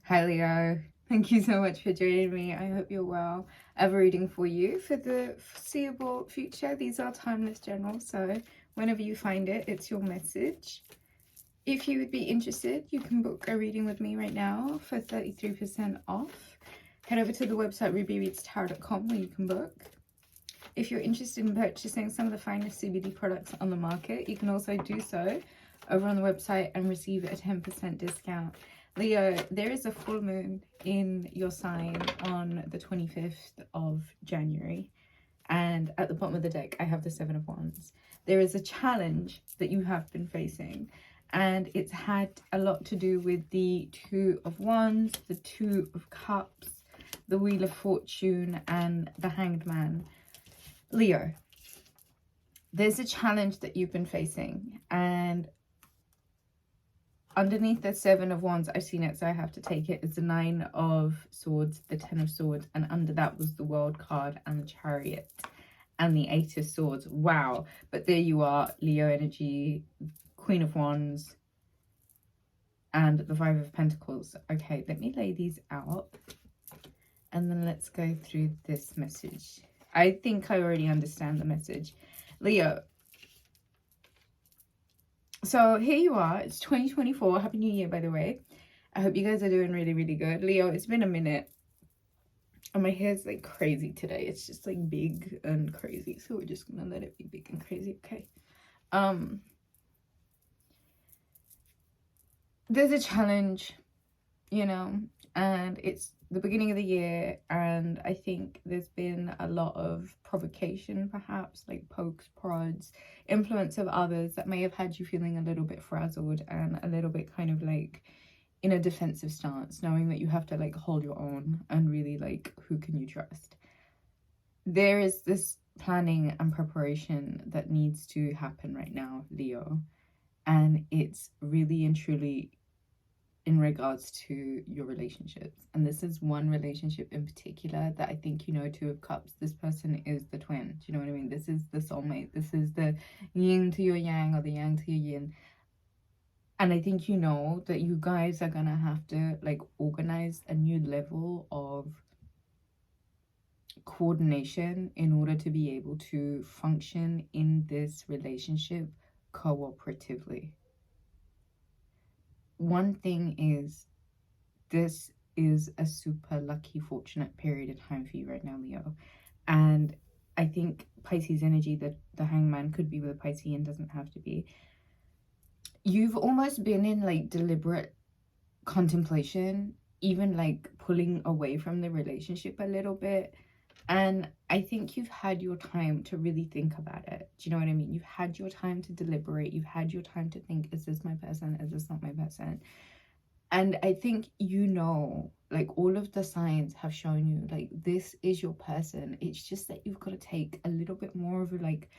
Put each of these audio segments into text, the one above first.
Hi Leo, thank you so much for joining me. I hope you're well. I have a reading for you for the foreseeable future. These are timeless general, so whenever you find it, it's your message. If you would be interested, you can book a reading with me right now for 33% off. Head over to the website rubyreadstarot.com where you can book. If you're interested in purchasing some of the finest CBD products on the market, you can also do so over on the website and receive a 10% discount. Leo, there is a full moon in your sign on the 25th of January. And at the bottom of the deck, I have the Seven of Wands. There is a challenge that you have been facing. And it's had a lot to do with the Two of Wands, the Two of Cups, the Wheel of Fortune, and the Hanged Man. Leo, there's a challenge that you've been facing. And underneath the Seven of Wands, I've seen it, so I have to take it. It's the Nine of Swords, the Ten of Swords, and under that was the World card and the Chariot and the Eight of Swords. Wow. But there you are, Leo energy, Queen of Wands, and the Five of Pentacles. Okay, let me lay these out, and then let's go through this message. I think I already understand the message. Leo, so here you are. It's 2024. Happy New Year, by the way. I hope you guys are doing really, really good. Leo, it's been a minute. And my hair's like crazy today. It's just like big and crazy. So we're just gonna let it be big and crazy, okay? There's a challenge, you know, and it's the beginning of the year, and I think there's been a lot of provocation, perhaps, like pokes, prods, influence of others that may have had you feeling a little bit frazzled and a little bit kind of like in a defensive stance, knowing that you have to like hold your own and really like, who can you trust? There is this planning and preparation that needs to happen right now, Leo, and it's really and truly in regards to your relationships. And this is one relationship in particular that I think, you know, Two of Cups, this person is the twin. Do you know what I mean? This is the soulmate. This is the yin to your yang, or the yang to your yin. And I think you know that you guys are gonna have to like organize a new level of coordination in order to be able to function in this relationship cooperatively. One thing is, this is a super lucky, fortunate period of time for you right now, Leo. And I think Pisces energy, the hangman could be with a Pisces and doesn't have to be. You've almost been in like deliberate contemplation, even like pulling away from the relationship a little bit. And I think you've had your time to really think about it. Do you know what I mean? You've had your time to deliberate. You've had your time to think, is this my person? Is this not my person? And I think, you know, like all of the signs have shown you like this is your person. It's just that you've got to take a little bit more of a like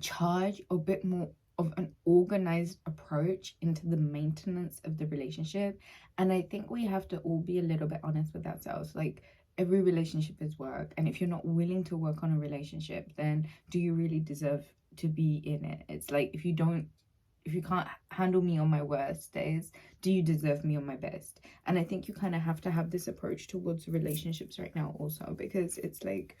charge, a bit more of an organized approach into the maintenance of the relationship. And I think we have to all be a little bit honest with ourselves. Like, every relationship is work, and if you're not willing to work on a relationship, then do you really deserve to be in it? It's like, if you can't handle me on my worst days, do you deserve me on my best? And I think you kind of have to have this approach towards relationships right now also, because it's like,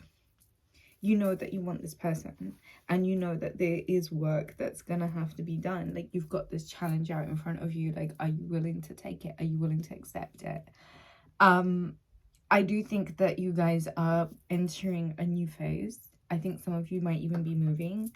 you know that you want this person, and you know that there is work that's gonna have to be done. Like, you've got this challenge out in front of you. Like, are you willing to take it? Are you willing to accept it? I do think that you guys are entering a new phase. I think some of you might even be moving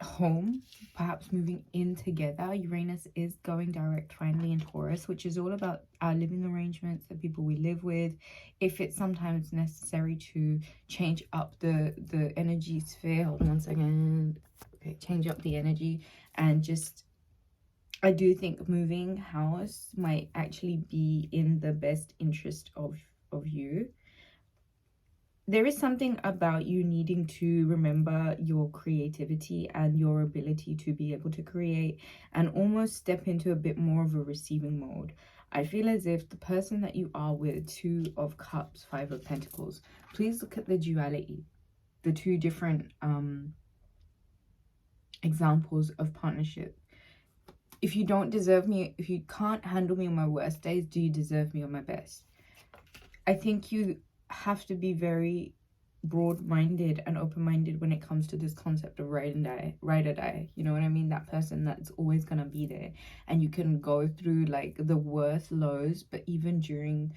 home, perhaps moving in together. Uranus is going direct finally in Taurus, which is all about our living arrangements, the people we live with. If it's sometimes necessary to change up the energy sphere, hold on one second. Okay, change up the energy, and just, I do think moving house might actually be in the best interest of you. There is something about you needing to remember your creativity and your ability to be able to create and almost step into a bit more of a receiving mode. I feel as if the person that you are with, Two of Cups, Five of Pentacles, please look at the duality, the two different examples of partnership. If you don't deserve me, if you can't handle me on my worst days, do you deserve me on my best? I think you have to be very broad-minded and open-minded when it comes to this concept of ride or die. You know what I mean? That person that's always gonna be there, and you can go through like the worst lows, but even during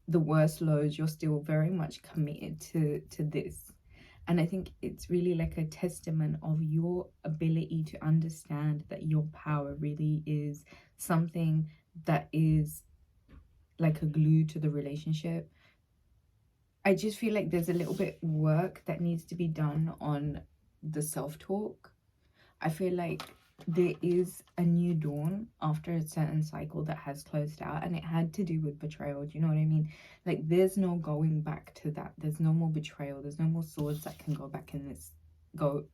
the worst lows, you're still very much committed to this. And I think it's really like a testament of your ability to understand that your power really is something that is like a glue to the relationship. I just feel like there's a little bit work that needs to be done on the self-talk. I feel like there is a new dawn after a certain cycle that has closed out, and it had to do with betrayal. Do you know what I mean? Like, there's no going back to that. There's no more betrayal. There's no more swords that can go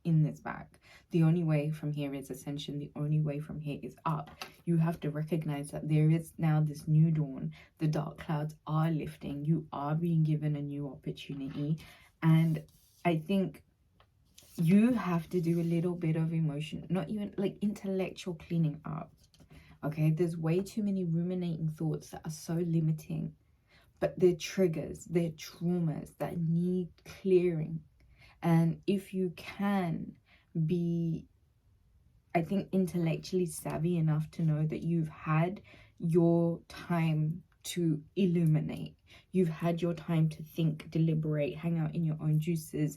in this back. The only way from here is ascension. The only way from here is up. You have to recognize that there is now this new dawn. The dark clouds are lifting. You are being given a new opportunity. And I think you have to do a little bit of emotion, not even like intellectual cleaning up. Okay, there's way too many ruminating thoughts that are so limiting, but they're triggers, they're traumas that need clearing. And if you can be, I think, intellectually savvy enough to know that you've had your time to illuminate, you've had your time to think, deliberate, hang out in your own juices,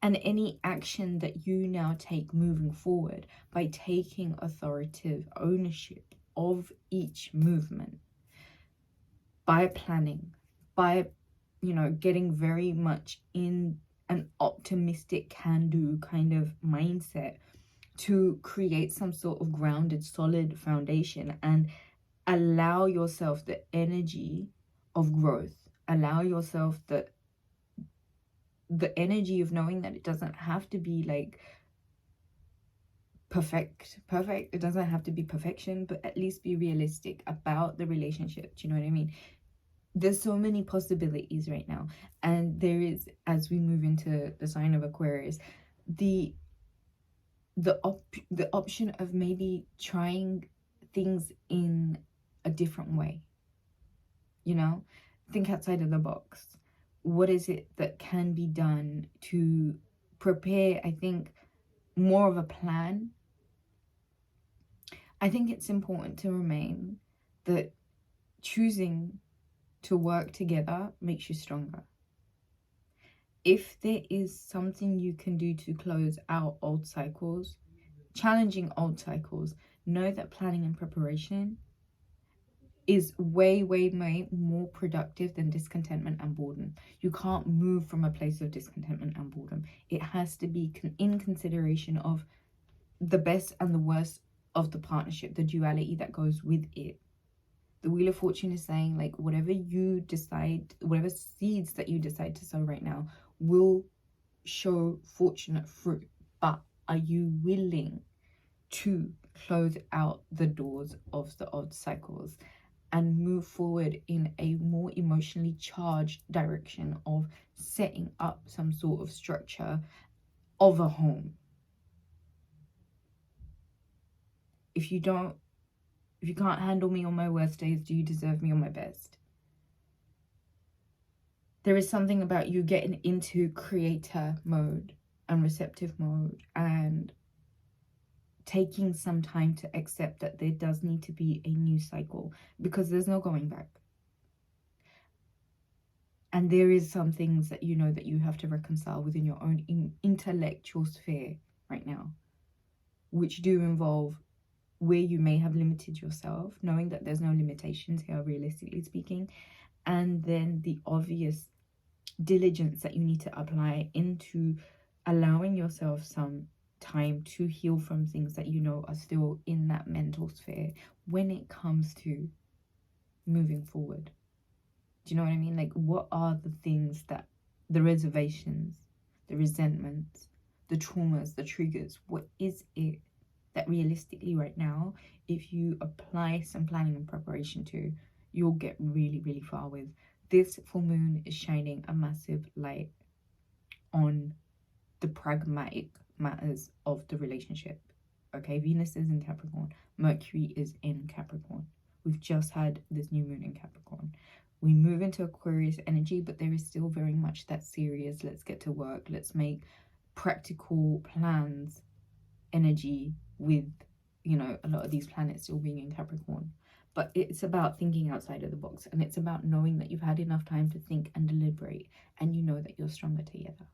and any action that you now take moving forward by taking authoritative ownership of each movement, by planning, by, you know, getting very much in an optimistic can-do kind of mindset to create some sort of grounded, solid foundation, and allow yourself the energy of growth, allow yourself the energy of knowing that it doesn't have to be like perfect. It doesn't have to be perfection, but at least be realistic about the relationship. Do you know what I mean? There's so many possibilities right now, and there is, as we move into the sign of Aquarius, the option of maybe trying things in a different way. You know, think outside of the box. What is it that can be done to prepare, I think, more of a plan? I think it's important to remain that choosing to work together makes you stronger. If there is something you can do to close out old cycles, challenging old cycles, know that planning and preparation is way more productive than discontentment and boredom. You can't move from a place of discontentment and boredom. It has to be in consideration of the best and the worst of the partnership, the duality that goes with it. The Wheel of Fortune is saying, like, whatever you decide, whatever seeds that you decide to sow right now will show fortunate fruit. But are you willing to close out the doors of the old cycles and move forward in a more emotionally charged direction of setting up some sort of structure of a home? If you can't handle me on my worst days, do you deserve me on my best? There is something about you getting into creator mode and receptive mode and taking some time to accept that there does need to be a new cycle, because there's no going back. And there is some things that you know that you have to reconcile within your own intellectual sphere right now, which do involve where you may have limited yourself, knowing that there's no limitations here, realistically speaking, and then the obvious diligence that you need to apply into allowing yourself some time to heal from things that you know are still in that mental sphere when it comes to moving forward. Do you know what I mean? Like, what are the things that, the reservations, the resentments, the traumas, the triggers, what is it that realistically right now, if you apply some planning and preparation to, you'll get really far with? This full moon is shining a massive light on the pragmatic matters of the relationship. Okay, Venus is in Capricorn. Mercury is in Capricorn. We've just had this new moon in Capricorn. We move into Aquarius energy, but there is still very much that serious, let's get to work, let's make practical plans energy with, you know, a lot of these planets still being in Capricorn. But it's about thinking outside of the box, and it's about knowing that you've had enough time to think and deliberate, and you know that you're stronger together.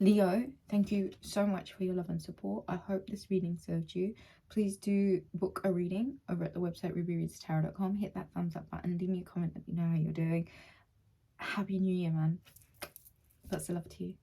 Leo, thank you so much for your love and support. I hope this reading served you. Please do book a reading over at the website rubyreadstarot.com. Hit that thumbs up button. Leave me a comment. Let me know how you're doing. Happy New Year, man. Lots of love to you.